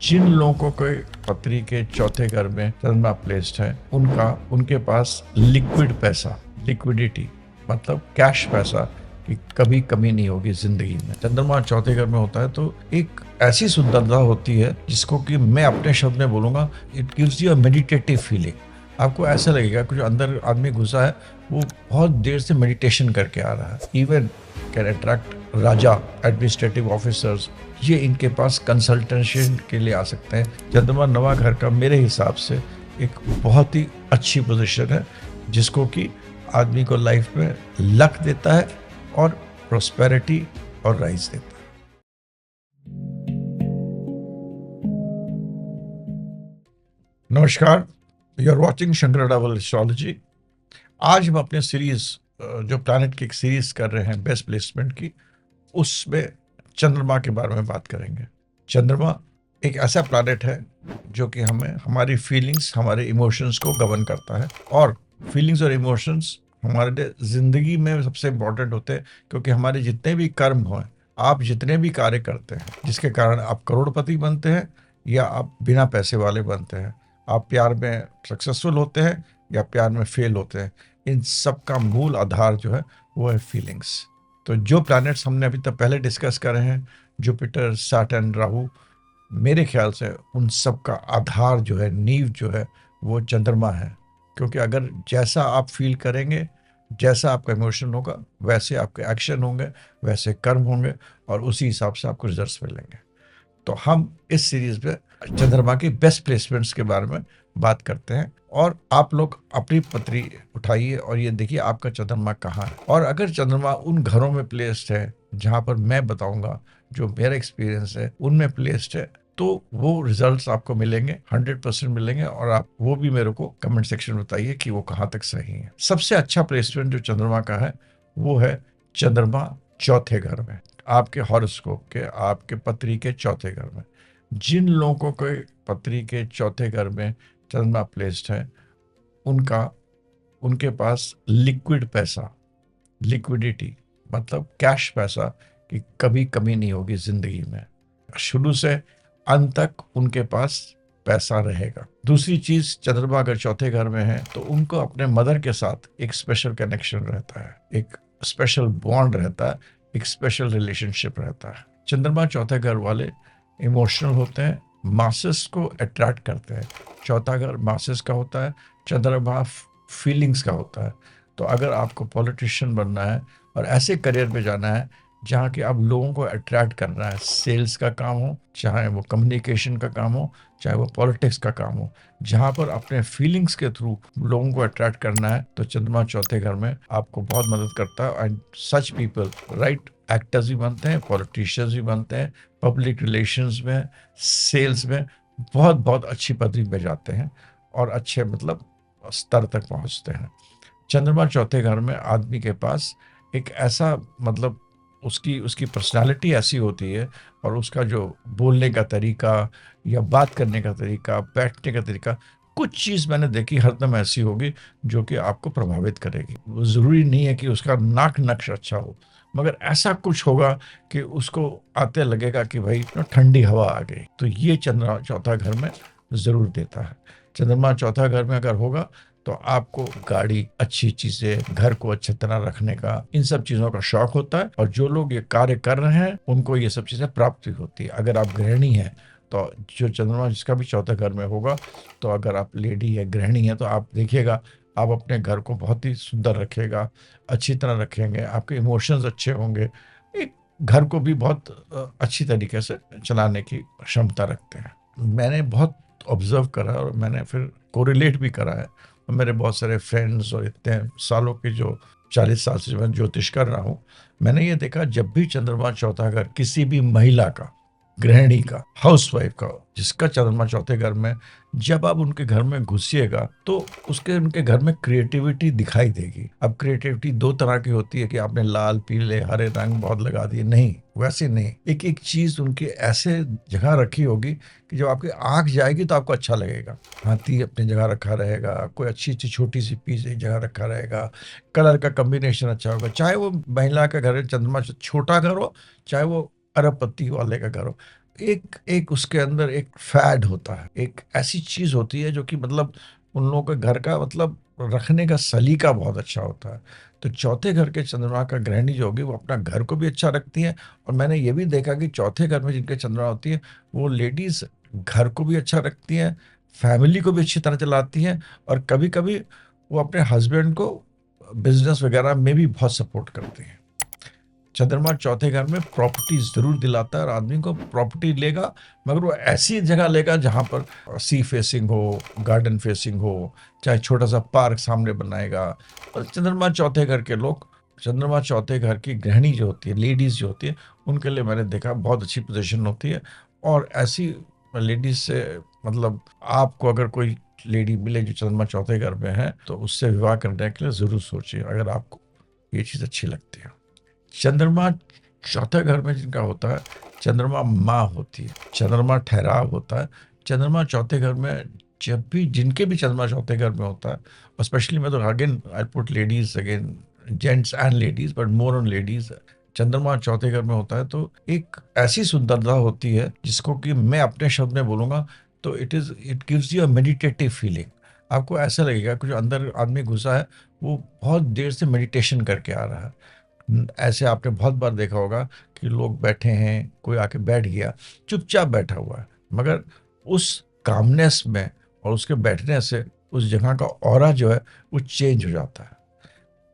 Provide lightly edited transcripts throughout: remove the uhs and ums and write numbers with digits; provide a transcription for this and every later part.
जिन लोगों के पत्री के चौथे घर में चंद्रमा प्लेस्ड है उनके पास लिक्विड पैसा, लिक्विडिटी मतलब कैश पैसा की कभी कमी नहीं होगी जिंदगी में। चंद्रमा चौथे घर में होता है तो एक ऐसी सुंदरता होती है जिसको कि मैं अपने शब्द में बोलूंगा, it gives you a meditative feeling. आपको ऐसा लगेगा कि जो अंदर आदमी घुसा है वो बहुत देर से मेडिटेशन करके आ रहा है। Even can attract Raja, administrative officers, ये इनके पास कंसल्टेशन के लिए आ सकते हैं। चंद्रमा नवा घर का मेरे हिसाब से एक बहुत ही अच्छी पोजीशन है जिसको कि आदमी को लाइफ में लक देता है और प्रोस्पेरिटी और राइज देता है। नमस्कार, you are watching Shankar Dawal astrology. आज हम अपने सीरीज जो प्लैनेट की एक सीरीज कर रहे हैं बेस्ट प्लेसमेंट की, उसमें चंद्रमा के बारे में बात करेंगे। चंद्रमा एक ऐसा प्लैनेट है जो कि हमें हमारी फीलिंग्स, हमारे इमोशंस को गवर्न करता है, और फीलिंग्स और इमोशंस हमारे लिए जिंदगी में सबसे इम्पोर्टेंट होते हैं, क्योंकि हमारे जितने भी कर्म हों, आप जितने भी कार्य करते हैं जिसके कारण आप करोड़पति बनते हैं या आप बिना पैसे वाले बनते हैं, आप प्यार में सक्सेसफुल होते हैं या प्यार में फेल होते हैं, इन सब का मूल आधार जो है वो है फीलिंग्स। तो जो प्लैनेट्स हमने अभी तक पहले डिस्कस करे हैं, जुपिटर, सैटर्न, राहु, मेरे ख्याल से उन सब का आधार जो है, नींव जो है, वो चंद्रमा है। क्योंकि अगर जैसा आप फील करेंगे, जैसा आपका इमोशन होगा, वैसे आपके एक्शन होंगे, वैसे कर्म होंगे, और उसी हिसाब से आपको रिजल्ट्स मिलेंगे। तो हम इस सीरीज में चंद्रमा की बेस्ट प्लेसमेंट्स के बारे में बात करते हैं, और आप लोग अपनी पत्री उठाइए और ये देखिए आपका चंद्रमा कहाँ है। और अगर चंद्रमा उन घरों में प्लेस्ड है जहां पर मैं बताऊंगा, जो मेरा एक्सपीरियंस है उनमें प्लेस्ड है, तो वो रिजल्ट्स आपको मिलेंगे, 100% मिलेंगे। और आप वो भी मेरे को कमेंट सेक्शन में बताइए कि वो कहाँ तक सही है। सबसे अच्छा प्लेसमेंट जो चंद्रमा का है वो है चंद्रमा चौथे घर में, आपके हॉरोस्कोप के, आपके पत्री के चौथे घर में। जिन लोगों के पत्री के चौथे घर में चंद्रमा प्लेस्ड है उनके पास लिक्विड पैसा, लिक्विडिटी मतलब कैश पैसा की कभी कमी नहीं होगी जिंदगी में। शुरू से अंत तक उनके पास पैसा रहेगा। दूसरी चीज, चंद्रमा अगर चौथे घर में है तो उनको अपने मदर के साथ एक स्पेशल कनेक्शन रहता है, एक स्पेशल बॉन्ड रहता है, एक स्पेशल रिलेशनशिप रहता है। चंद्रमा चौथे घर वाले इमोशनल होते हैं, मासेस को अट्रैक्ट करते हैं। चौथा घर मासेस का होता है, चंद्रमा फीलिंग्स का होता है। तो अगर आपको पॉलिटिशियन बनना है और ऐसे करियर में जाना है जहाँ कि आप लोगों को अट्रैक्ट करना है, सेल्स का काम हो, चाहे वो कम्युनिकेशन का काम हो, चाहे वो पॉलिटिक्स का काम हो, जहाँ पर अपने फीलिंग्स के थ्रू लोगों को अट्रैक्ट करना है, तो चंद्रमा चौथे घर में आपको बहुत मदद करता है। And such people right actors भी बनते हैं, पॉलिटिशियंस भी बनते हैं, पब्लिक रिलेशंस में, सेल्स में बहुत बहुत अच्छी पदवी पे जाते हैं और अच्छे मतलब स्तर तक पहुंचते हैं। चंद्रमा चौथे घर में आदमी के पास एक ऐसा मतलब उसकी पर्सनालिटी ऐसी होती है, और उसका जो बोलने का तरीका या बात करने का तरीका, बैठने का तरीका, कुछ चीज़ मैंने देखी हरदम ऐसी होगी जो कि आपको प्रभावित करेगी। वो ज़रूरी नहीं है कि उसका नाक नक्श अच्छा हो, मगर ऐसा कुछ होगा कि उसको आते लगेगा कि भाई ठंडी हवा आ गई। तो ये चंद्रमा चौथा घर में ज़रूर देता है। चंद्रमा चौथा घर में अगर होगा तो आपको गाड़ी, अच्छी चीजें, घर को अच्छी तरह रखने का, इन सब चीजों का शौक होता है। और जो लोग ये कार्य कर रहे हैं उनको ये सब चीजें प्राप्त भी होती है। अगर आप गृहिणी हैं तो जो चंद्रमा जिसका भी चौथे घर में होगा, तो अगर आप लेडी है, गृहिणी है, तो आप देखिएगा आप अपने घर को बहुत ही सुंदर रखेगा, अच्छी तरह रखेंगे, आपके इमोशंस अच्छे होंगे, एक घर को भी बहुत अच्छी तरीके से चलाने की क्षमता रखते हैं। मैंने बहुत ऑब्जर्व करा और मैंने फिर कोरिलेट भी करा है। मेरे बहुत सारे फ्रेंड्स और इतने सालों के जो 40 साल से मैं ज्योतिष कर रहा हूँ, मैंने ये देखा जब भी चंद्रमा चौथा घर किसी भी महिला का, गृहिणी का, हाउसवाइफ का, जिसका चंद्रमा चौथे घर में, जब आप उनके घर में घुसिएगा तो उनके घर में क्रिएटिविटी दिखाई देगी। अब क्रिएटिविटी दो तरह की होती है कि आपने लाल, पीले, हरे रंग बहुत लगा दिए, नहीं, वैसे नहीं। एक एक चीज उनकी ऐसे जगह रखी होगी कि जब आपकी आंख जाएगी तो आपको अच्छा लगेगा। हाथी अपनी जगह रखा रहेगा, कोई अच्छी सी छोटी सी पीस एक जगह रखा रहेगा, कलर का कम्बिनेशन अच्छा होगा। चाहे वो महिला का घर चंद्रमा छोटा घर हो, चाहे वो अरबपति वाले का घर हो, एक एक उसके अंदर एक फैड होता है, एक ऐसी चीज होती है जो कि मतलब उन लोगों के घर का मतलब रखने का सलीका बहुत अच्छा होता है। तो चौथे घर के चंद्रमा का गृहिणी जो होगी वो अपना घर को भी अच्छा रखती है। और मैंने ये भी देखा कि चौथे घर में जिनके चंद्रमा होती है वो लेडीज घर को भी अच्छा रखती हैं, फैमिली को भी अच्छी तरह चलाती हैं, और कभी कभी वो अपने हस्बैंड को बिजनेस वगैरह में भी बहुत सपोर्ट करती हैं। चंद्रमा चौथे घर में प्रॉपर्टी जरूर दिलाता है, और आदमी को प्रॉपर्टी लेगा, मगर वो ऐसी जगह लेगा जहां पर सी फेसिंग हो, गार्डन फेसिंग हो, चाहे छोटा सा पार्क सामने बनाएगा। और चंद्रमा चौथे घर के लोग, चंद्रमा चौथे घर की गृहिणी जो होती है, लेडीज जो होती है, उनके लिए मैंने देखा बहुत अच्छी पोजीशन होती है। और ऐसी लेडीज से मतलब आपको अगर कोई लेडी मिले जो चंद्रमा चौथे घर में है तो उससे विवाह करने के लिए जरूर सोचिए, अगर आपको ये चीज अच्छी लगती है। चंद्रमा चौथे घर में जिनका होता है, चंद्रमा माँ होती है, चंद्रमा ठहराव होता है। चंद्रमा चौथे घर में जब भी जिनके भी चंद्रमा चौथे घर में होता है, और स्पेशली मैं तो again I put ladies again, gents and ladies but more on ladies, चंद्रमा चौथे घर में होता है तो एक ऐसी सुंदरता होती है जिसको कि मैं अपने शब्द में बोलूंगा तो it gives you a meditative feeling. आपको ऐसा लगेगा कि जो अंदर आदमी घुसा है वो बहुत देर से मेडिटेशन करके आ रहा है। ऐसे आपने बहुत बार देखा होगा कि लोग बैठे हैं, कोई आके बैठ गया, चुपचाप बैठा हुआ है, मगर उस कामनेस में और उसके बैठने से उस जगह का ऑरा जो है वो चेंज हो जाता है।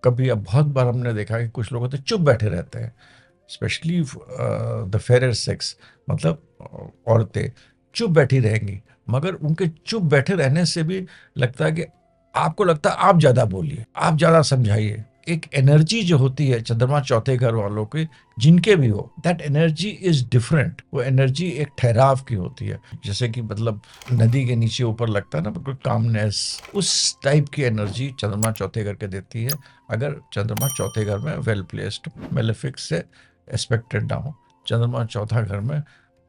कभी अब बहुत बार हमने देखा कि कुछ लोग होते चुप बैठे रहते हैं, स्पेशली द फेरर सेक्स, मतलब औरतें चुप बैठी रहेंगी, मगर उनके चुप बैठे रहने से भी लगता है कि आपको लगता है आप ज्यादा बोलिए, आप ज्यादा समझाइए। एक एनर्जी जो होती है चंद्रमा चौथे घर वालों की, जिनके भी हो, दैट एनर्जी इज डिफरेंट। वो एनर्जी एक ठहराव की होती है, जैसे कि मतलब नदी के नीचे ऊपर लगता है ना बिल्कुल कामनेस, उस टाइप की एनर्जी चंद्रमा चौथे घर के देती है। अगर चंद्रमा चौथे घर में वेल प्लेस्ड मेलेफिक्स से एक्सपेक्टेड ना हो। चंद्रमा चौथा घर में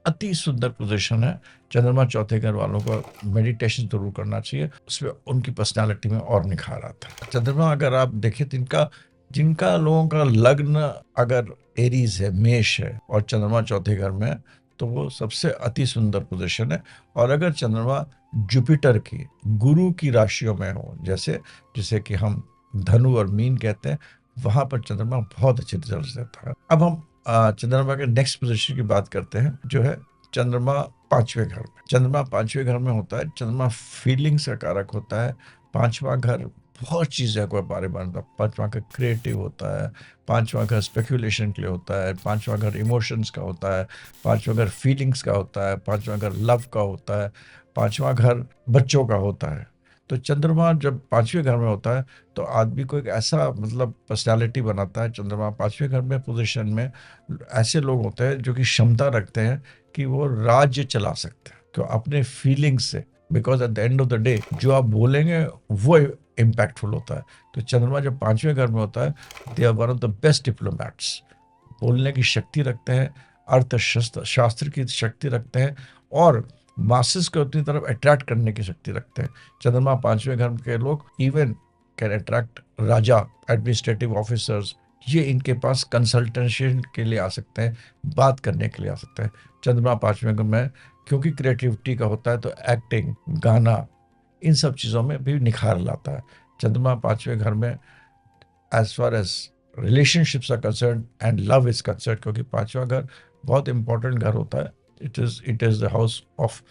अति सुंदर पोजीशन है। चंद्रमा चौथे घर वालों को मेडिटेशन जरूर करना चाहिए, उसमें उनकी पर्सनालिटी में और निखार आता है। चंद्रमा अगर आप देखें तो इनका, जिनका लोगों का लग्न अगर एरीज है, मेष है, और चंद्रमा चौथे घर में है, तो वो सबसे अति सुंदर पोजीशन है। और अगर चंद्रमा जुपिटर की, गुरु की राशियों में हो, जैसे जैसे कि हम धनु और मीन कहते हैं, वहां पर चंद्रमा बहुत अच्छे रिजल्ट देता है। अब हम चंद्रमा के नेक्स्ट पोजीशन की बात करते हैं, जो है चंद्रमा पांचवें घर में। चंद्रमा पांचवें घर में होता है, चंद्रमा फीलिंग्स का कारक होता है। पांचवा घर बहुत चीज़ों के बारे में बनता है। पांचवा घर क्रिएटिव होता है, पांचवा घर स्पेकुलेशन के लिए होता है, पांचवा घर इमोशंस का होता है, पांचवा घर फीलिंग्स का होता है, पांचवा घर लव का होता है, पांचवा घर बच्चों का होता है। तो चंद्रमा जब पांचवें घर में होता है तो आदमी को एक ऐसा मतलब पर्सनालिटी बनाता है। चंद्रमा पांचवें घर में पोजीशन में ऐसे लोग होते हैं जो कि क्षमता रखते हैं कि वो राज्य चला सकते हैं, तो अपने फीलिंग्स से, because at the end of the day जो आप बोलेंगे वो इम्पैक्टफुल होता है। तो चंद्रमा जब पांचवें घर में होता है, they are one of the best diplomats. बोलने की शक्ति रखते हैं, अर्थशास्त्र शास्त्र की शक्ति रखते हैं, और मासेस को अपनी तरफ अट्रैक्ट करने की शक्ति रखते हैं। चंद्रमा पांचवें घर के लोग even can attract Raja, administrative officers, ये इनके पास कंसल्टेंसी के लिए आ सकते हैं, बात करने के लिए आ सकते हैं। चंद्रमा पांचवें घर में क्योंकि क्रिएटिविटी का होता है तो एक्टिंग, गाना, इन सब चीज़ों में भी निखार लाता है। चंद्रमा पांचवें घर में as far as relationships are concern and love is concern, क्योंकि पांचवा घर बहुत इंपॉर्टेंट घर होता है। It is the house of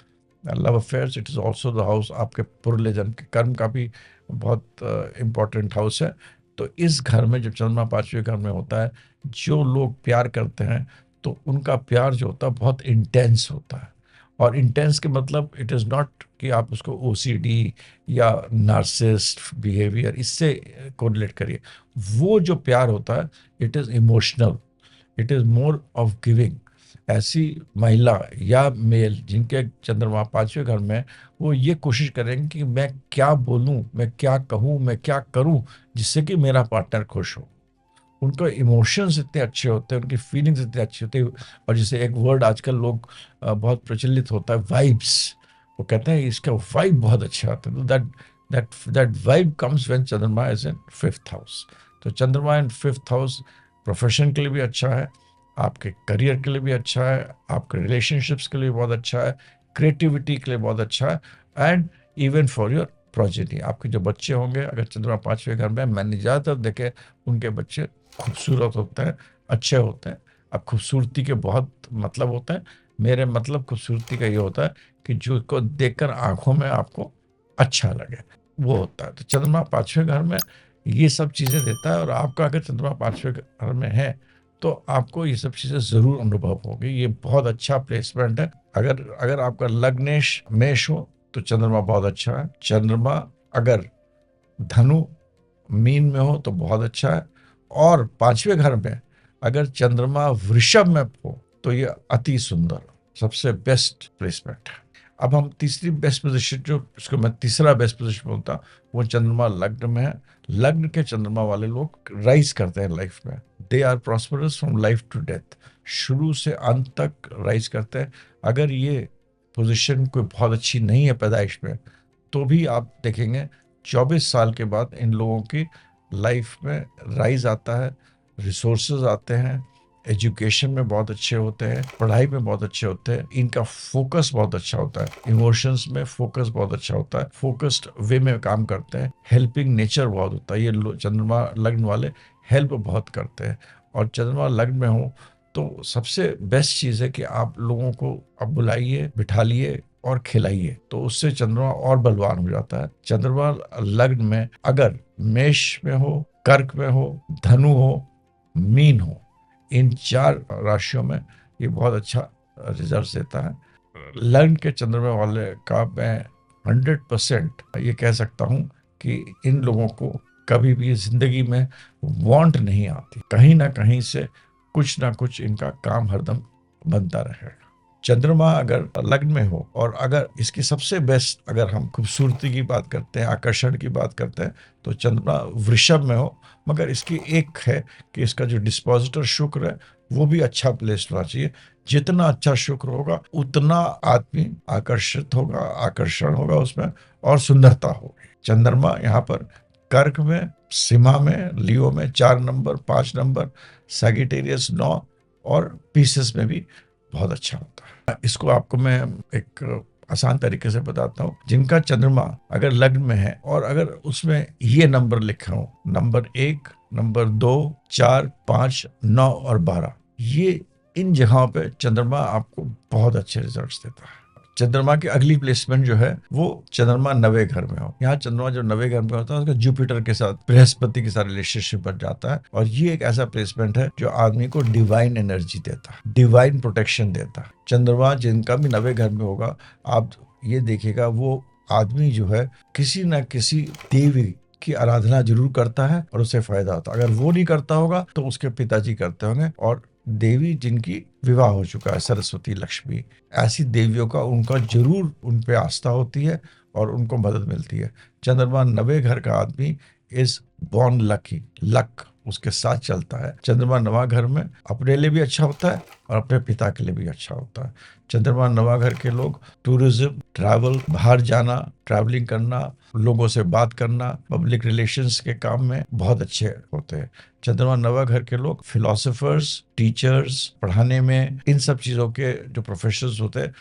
love affairs, it is also the house आपके पूर्व जन्म के कर्म का भी बहुत इंपॉर्टेंट हाउस है। तो इस घर में जब चंद्रमा पांचवें घर में होता है, जो लोग प्यार करते हैं तो उनका प्यार जो होता है बहुत इंटेंस होता है। और इंटेंस के मतलब इट इज़ नॉट कि आप उसको ओसीडी या नार्सिस्ट बिहेवियर इससे कोरिलेट करिए। वो जो प्यार होता है it is emotional, it is more of giving. ऐसी महिला या मेल जिनके चंद्रमा पांचवें घर में, वो ये कोशिश करेंगे कि मैं क्या बोलूं, मैं क्या कहूं, मैं क्या करूं जिससे कि मेरा पार्टनर खुश हो। उनके इमोशंस इतने अच्छे होते हैं, उनकी फीलिंग्स इतनी अच्छी होती है। और जैसे एक वर्ड आजकल लोग बहुत प्रचलित होता है, वाइब्स। वो कहते हैं इसका वाइब बहुत अच्छा आता है। तो दैट वाइब कम्स व्हेन चंद्रमा इज इन फिफ्थ हाउस। तो चंद्रमा इन फिफ्थ हाउस प्रोफेशन के लिए भी अच्छा है, आपके करियर के लिए भी अच्छा है, आपके रिलेशनशिप्स के लिए बहुत अच्छा है, क्रिएटिविटी के लिए बहुत अच्छा है, and even for your progeny. आपके जो बच्चे होंगे, अगर चंद्रमा 5वें घर में, मैंने ज़्यादातर देखे उनके बच्चे खूबसूरत होते हैं, अच्छे होते हैं। अब खूबसूरती के बहुत मतलब होते हैं, मेरे मतलब खूबसूरती का ये होता है कि जो को देखकर आंखों में आपको अच्छा लगे, वो होता है। तो चंद्रमा 5वें घर में ये सब चीज़ें देता है, और आपका अगर चंद्रमा 5वें घर में है तो आपको ये सब चीज़ें ज़रूर अनुभव होगी। ये बहुत अच्छा प्लेसमेंट है। अगर अगर आपका लग्नेश मेष हो तो चंद्रमा बहुत अच्छा है। चंद्रमा अगर धनु मीन में हो तो बहुत अच्छा है, और 5वें घर में अगर चंद्रमा वृषभ में हो तो ये अति सुंदर, सबसे बेस्ट प्लेसमेंट है। अब हम तीसरी बेस्ट पोजीशन, जो इसको मैं तीसरा बेस्ट पोजीशन बोलता हूँ, वो चंद्रमा लग्न में है। लग्न के चंद्रमा वाले लोग राइज करते हैं लाइफ में। They are prosperous from life to death, शुरू से अंत तक राइज करते हैं। अगर ये पोजीशन कोई बहुत अच्छी नहीं है पैदाइश में, तो भी आप देखेंगे 24 साल के बाद इन लोगों की लाइफ में राइज आता है, रिसोर्सेज आते हैं, एजुकेशन में बहुत अच्छे होते हैं, पढ़ाई में बहुत अच्छे होते हैं, इनका फोकस बहुत अच्छा होता है, इमोशंस में फोकस बहुत अच्छा होता है, फोकस्ड वे में काम करते हैं, हेल्पिंग नेचर बहुत होता है। ये चंद्रमा लग्न वाले हेल्प बहुत करते हैं। और चंद्रमा लग्न में हो तो सबसे बेस्ट चीज़ है कि आप लोगों को आप बुलाइए, बिठालिए और खिलाइए, तो उससे चंद्रमा और बलवान हो जाता है। चंद्रमा लग्न में अगर मेष में हो, कर्क में हो, धनु हो, मीन हो, इन 4 राशियों में ये बहुत अच्छा रिजल्ट देता है। लग्न के चंद्रमा वाले का मैं 100% ये कह सकता हूँ कि इन लोगों को कभी भी जिंदगी में वांट नहीं आती, कहीं ना कहीं से कुछ ना कुछ इनका काम हरदम बनता रहेगा। चंद्रमा अगर लग्न में हो, और अगर इसकी सबसे बेस्ट, अगर हम खूबसूरती की बात करते हैं, आकर्षण की बात करते हैं, तो चंद्रमा वृषभ में हो। मगर इसकी एक है कि इसका जो डिस्पोजिटर शुक्र है वो भी अच्छा प्लेस होना चाहिए। जितना अच्छा शुक्र होगा उतना आदमी आकर्षित होगा, आकर्षण होगा उसमें, और सुंदरता होगी। चंद्रमा यहाँ पर कर्क में, सिंह में, लियो में 4 नंबर, 5 नंबर, सैगिटेरियस 9 और पीसेस में भी बहुत अच्छा होता है। इसको आपको मैं एक आसान तरीके से बताता हूँ। जिनका चंद्रमा अगर लग्न में है और अगर उसमें ये नंबर लिखे हो, नंबर 1, नंबर 2, 4, 5, 9 और 12, ये इन जगहों पे चंद्रमा आपको बहुत अच्छे रिजल्ट्स देता है। चंद्रमा की अगली प्लेसमेंट जो है वो चंद्रमा 9वें घर में हो। यहाँ चंद्रमा जो 9वें घर में होता है उसका जुपिटर के साथ, बृहस्पति के साथ रिलेशनशिप बन जाता है, और ये एक ऐसा प्लेसमेंट है जो आदमी को डिवाइन एनर्जी देता है, डिवाइन प्रोटेक्शन देता है। चंद्रमा जिनका भी 9वें घर में होगा, आप ये देखिएगा वो आदमी जो है किसी न किसी देवी की आराधना जरूर करता है और उससे फायदा होता है। अगर वो नहीं करता होगा तो उसके पिताजी करते होंगे, और देवी जिनकी विवाह हो चुका है, सरस्वती, लक्ष्मी, ऐसी देवियों का उनका जरूर उन पे आस्था होती है और उनको मदद मिलती है। चंद्रमा 9वें घर का आदमी इज बॉर्न लकी, लक उसके साथ चलता है। चंद्रमा 9वां घर में अपने लिए भी अच्छा होता है और अपने पिता के लिए भी अच्छा होता है। चंद्रमा 9वां घर के लोग टूरिज्म, ट्रैवल, बाहर जाना, ट्रैवलिंग करना, लोगों से बात करना, पब्लिक रिलेशंस के काम में बहुत अच्छे होते हैं। चंद्रमा 9वां घर के लोग फिलोसोफर्स, टीचर्स, पढ़ाने में, इन सब चीज़ों के जो प्रोफेशनल्स होते हैं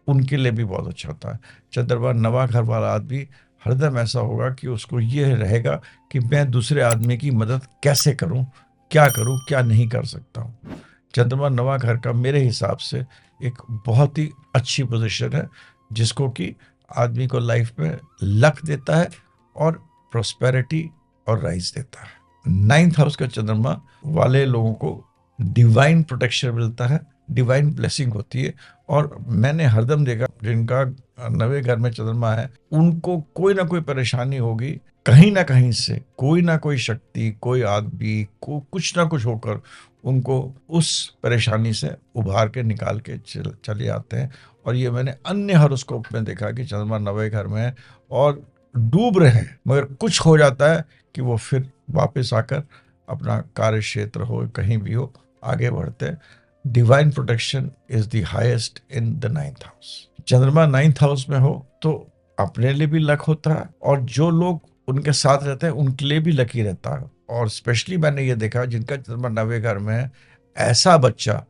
उनके लिए भी बहुत अच्छा होता है। चंद्रमा 9वां घर वाला आदमी हरदम ऐसा होगा कि उसको ये रहेगा कि मैं दूसरे आदमी की मदद कैसे करूं, क्या नहीं कर सकता हूं। चंद्रमा 9वां घर का मेरे हिसाब से एक बहुत ही अच्छी पोजीशन है, जिसको कि आदमी को लाइफ में लक देता है और प्रोस्पेरिटी और राइज देता है। 9th हाउस का चंद्रमा वाले लोगों को डिवाइन प्रोटेक्शन मिलता है, डिवाइन ब्लेसिंग होती है। और मैंने हरदम देखा जिनका 9वें घर में चंद्रमा है उनको कोई ना कोई परेशानी होगी, कहीं ना कहीं से कोई ना कोई शक्ति, कोई आदमी को कुछ ना कुछ होकर उनको उस परेशानी से उभार के निकाल के चले आते हैं। और ये मैंने अन्य हॉरोस्कोप में देखा कि चंद्रमा 9वें घर में है और डूब रहे हैं, मगर कुछ हो जाता है कि वो फिर वापस आकर अपना कार्य क्षेत्र हो, कहीं भी हो, आगे बढ़ते हैं। Divine protection is the highest in the 9th house. चंद्रमा 9th हाउस में हो तो अपने लिए भी लक होता है, और जो लोग उनके साथ रहते हैं उनके लिए भी लकी रहता है। और स्पेशली मैंने ये देखा जिनका चंद्रमा 9वें घर में है, ऐसा बच्चा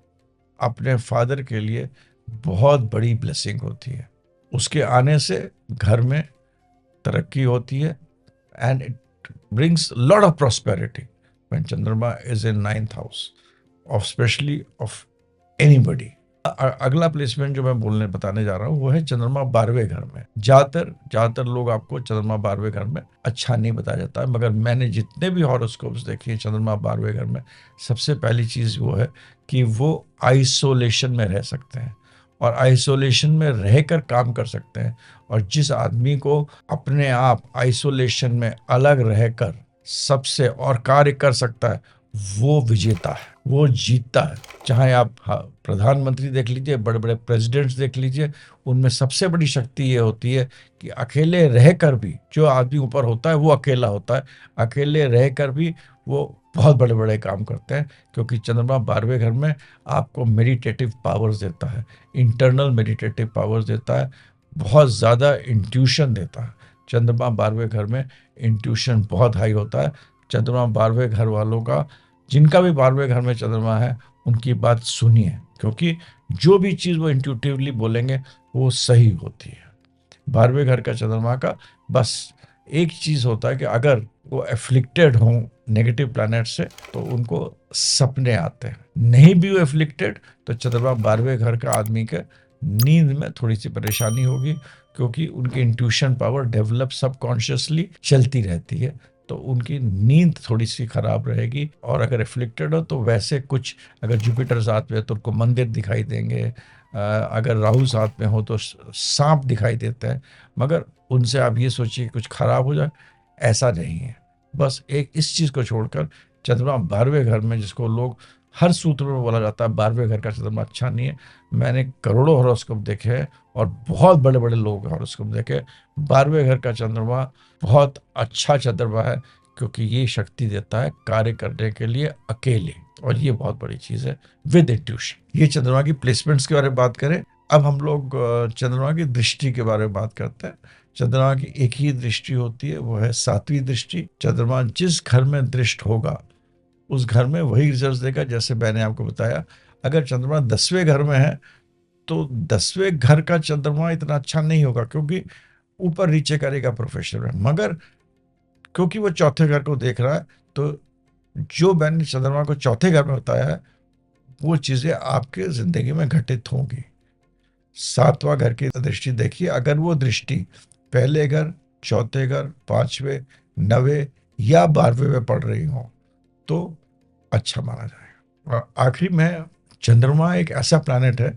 अपने फादर के लिए बहुत बड़ी ब्लेसिंग होती है। उसके आने से घर में तरक्की होती है, and it brings a lot of prosperity when Chandrama is in ninth house, of especially of anybody. अगला प्लेसमेंट जो मैं बोलने बताने जा रहा हूँ वो है चंद्रमा 12वें घर में। ज्यादातर लोग आपको चंद्रमा 12वें घर में अच्छा नहीं बताया जाता है, मगर मैंने जितने भी हॉरोस्कोप्स देखे हैं चंद्रमा 12वें घर में, सबसे पहली चीज वो है कि वो आइसोलेशन में रह सकते हैं और आइसोलेशन में रहकर काम कर सकते हैं। और जिस आदमी को अपने आप आइसोलेशन में अलग रहकर सबसे और कार्य कर सकता है, वो विजेता है, वो जीतता है। चाहे आप प्रधानमंत्री देख लीजिए, बड़े बड़े प्रेसिडेंट्स देख लीजिए, उनमें सबसे बड़ी शक्ति ये होती है कि अकेले रहकर भी, जो आदमी ऊपर होता है वो अकेला होता है, अकेले रहकर भी वो बहुत बड़े बड़े काम करते हैं, क्योंकि चंद्रमा 12वें घर में आपको मेडिटेटिव पावर्स देता है, इंटरनल मेडिटेटिव पावर्स देता है, बहुत ज़्यादा इंट्यूशन देता है। चंद्रमा 12वें घर में इंट्यूशन बहुत हाई होता है। चंद्रमा 12वें घर वालों का, जिनका भी 12वें घर में चंद्रमा है, उनकी बात सुनिए, क्योंकि जो भी चीज़ वो इंट्यूटिवली बोलेंगे वो सही होती है। 12वें घर का चंद्रमा का बस एक चीज़ होता है कि अगर वो एफ्लिक्टेड हों नेगेटिव प्लैनेट से तो उनको सपने आते हैं। नहीं भी वो एफ्लिक्टेड तो चंद्रमा 12वें घर का आदमी के नींद में थोड़ी सी परेशानी होगी, क्योंकि उनकी इंट्यूशन पावर डेवलप सबकॉन्शियसली चलती रहती है, तो उनकी नींद थोड़ी सी खराब रहेगी। और अगर एफ्लिक्टेड हो तो वैसे कुछ, अगर जुपिटर साथ में है तो उनको मंदिर दिखाई देंगे, अगर राहु साथ में हो तो सांप दिखाई देते हैं, मगर उनसे आप ये सोचिए कुछ खराब हो जाए, ऐसा नहीं है। बस एक इस चीज़ को छोड़कर चंद्रमा 12वें घर में, जिसको लोग हर सूत्र में बोला जाता है 12वें घर का चंद्रमा अच्छा नहीं है, मैंने करोड़ों हॉरोस्कोप देखे हैं और बहुत बड़े बड़े लोगों के हॉरोस्कोप देखे। 12वें घर का चंद्रमा बहुत अच्छा चंद्रमा है, क्योंकि ये शक्ति देता है कार्य करने के लिए अकेले, और ये बहुत बड़ी चीज़ है विद इंट्यूशन। ये चंद्रमा की प्लेसमेंट्स के बारे में बात करें। अब हम लोग चंद्रमा की दृष्टि के बारे में बात करते हैं। चंद्रमा की एक ही दृष्टि होती है, वो है 7वीं दृष्टि। चंद्रमा जिस घर में दृष्ट होगा उस घर में वही रिजल्ट देगा। जैसे मैंने आपको बताया, अगर चंद्रमा 10वें घर में है तो 10वें घर का चंद्रमा इतना अच्छा नहीं होगा, क्योंकि ऊपर नीचे करेगा प्रोफेशनल में, मगर क्योंकि वो चौथे घर को देख रहा है, तो जो मैंने चंद्रमा को चौथे घर में बताया है वो चीजें आपके जिंदगी में घटित होंगी। 7वां घर की दृष्टि देखिए, अगर वो दृष्टि पहले घर, चौथे घर, 5वें, 9वें या 12वें में पड़ रही हो तो अच्छा माना जाएगा। और आखिरी में, चंद्रमा एक ऐसा प्लैनेट है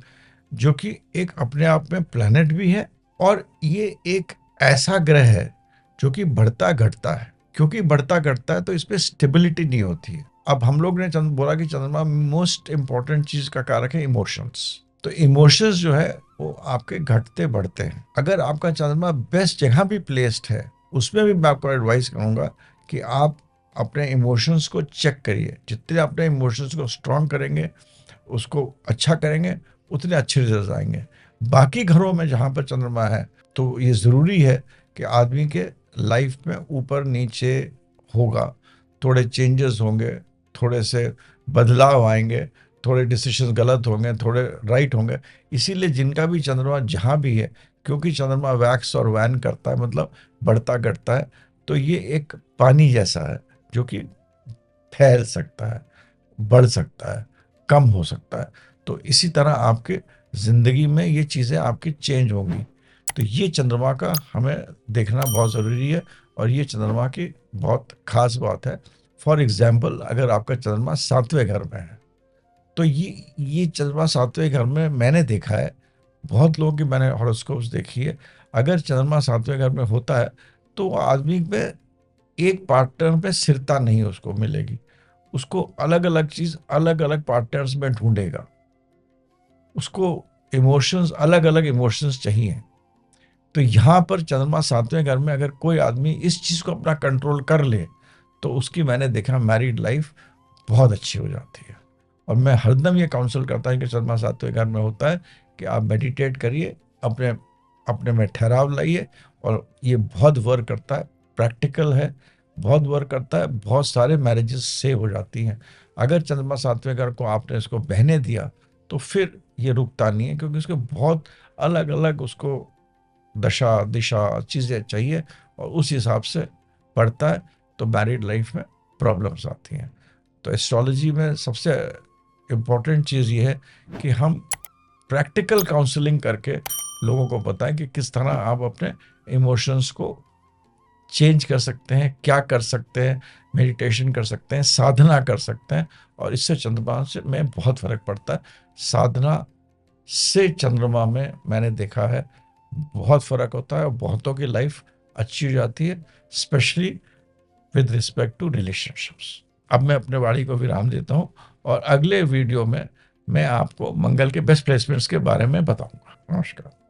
जो कि एक अपने आप में प्लैनेट भी है, और ये एक ऐसा ग्रह है जो कि बढ़ता घटता है। क्योंकि बढ़ता घटता है तो इसमें स्टेबिलिटी नहीं होती है। अब हम लोग ने बोला कि चंद्रमा मोस्ट इंपॉर्टेंट चीज का कारक है इमोशंस। तो इमोशंस जो है वो आपके घटते बढ़ते हैं। अगर आपका चंद्रमा बेस्ट जगह भी प्लेस्ड है, उसमें भी मैं आपको एडवाइस करूंगा कि आप अपने इमोशंस को चेक करिए। जितने अपने इमोशंस को स्ट्रांग करेंगे, उसको अच्छा करेंगे, उतने अच्छे रिजल्ट आएंगे। बाकी घरों में जहाँ पर चंद्रमा है तो ये ज़रूरी है कि आदमी के लाइफ में ऊपर नीचे होगा, थोड़े चेंजेस होंगे, थोड़े से बदलाव आएंगे, थोड़े डिसीजन गलत होंगे, थोड़े राइट होंगे। इसीलिए जिनका भी चंद्रमा जहाँ भी है, क्योंकि चंद्रमा वैक्स और वैन करता है, मतलब बढ़ता घटता है, तो ये एक पानी जैसा है जो कि फैल सकता है, बढ़ सकता है, कम हो सकता है। तो इसी तरह आपके जिंदगी में ये चीज़ें आपकी चेंज होंगी। तो ये चंद्रमा का हमें देखना बहुत ज़रूरी है, और ये चंद्रमा की बहुत खास बात है। फॉर एग्जाम्पल, अगर आपका चंद्रमा 7वें घर में है तो ये चंद्रमा 7वें घर में मैंने देखा है, बहुत लोगों की मैंने हॉरोस्कोप्स देखी है, अगर चंद्रमा 7वें घर में होता है तो आदमी में एक पार्टनर पे स्थिरता नहीं उसको मिलेगी। उसको अलग अलग चीज अलग अलग पार्टनर्स में ढूंढेगा, उसको इमोशंस, अलग अलग इमोशंस चाहिए। तो यहाँ पर चंद्रमा 7वें घर में अगर कोई आदमी इस चीज को अपना कंट्रोल कर ले तो उसकी, मैंने देखा, मैरिड लाइफ बहुत अच्छी हो जाती है। और मैं हरदम ये काउंसल करता हूँ कि चंद्रमा 7वें घर में होता है कि आप मेडिटेट करिए, अपने अपने में ठहराव लाइए, और ये बहुत वर्क करता है, प्रैक्टिकल है, बहुत वर्क करता है, बहुत सारे मैरिजेस सेव हो जाती हैं। अगर चंद्रमा 7वें घर को आपने इसको बहने दिया तो फिर ये रुकता नहीं है, क्योंकि उसको बहुत अलग अलग उसको दशा दिशा चीज़ें चाहिए और उस हिसाब से पढ़ता है, तो मैरिड लाइफ में प्रॉब्लम्स आती हैं। तो एस्ट्रोलॉजी में सबसे इम्पोर्टेंट चीज़ ये है कि हम प्रैक्टिकल काउंसलिंग करके लोगों को बताएं कि किस तरह आप अपने इमोशंस को चेंज कर सकते हैं, क्या कर सकते हैं, मेडिटेशन कर सकते हैं, साधना कर सकते हैं, और इससे चंद्रमा से में बहुत फर्क पड़ता है। साधना से चंद्रमा में मैंने देखा है बहुत फर्क होता है और बहुतों की लाइफ अच्छी हो जाती है, specially with respect to relationships. अब मैं अपने वाणी को विराम देता हूँ और अगले वीडियो में मैं आपको मंगल के बेस्ट प्लेसमेंट्स के बारे में बताऊंगा। नमस्कार।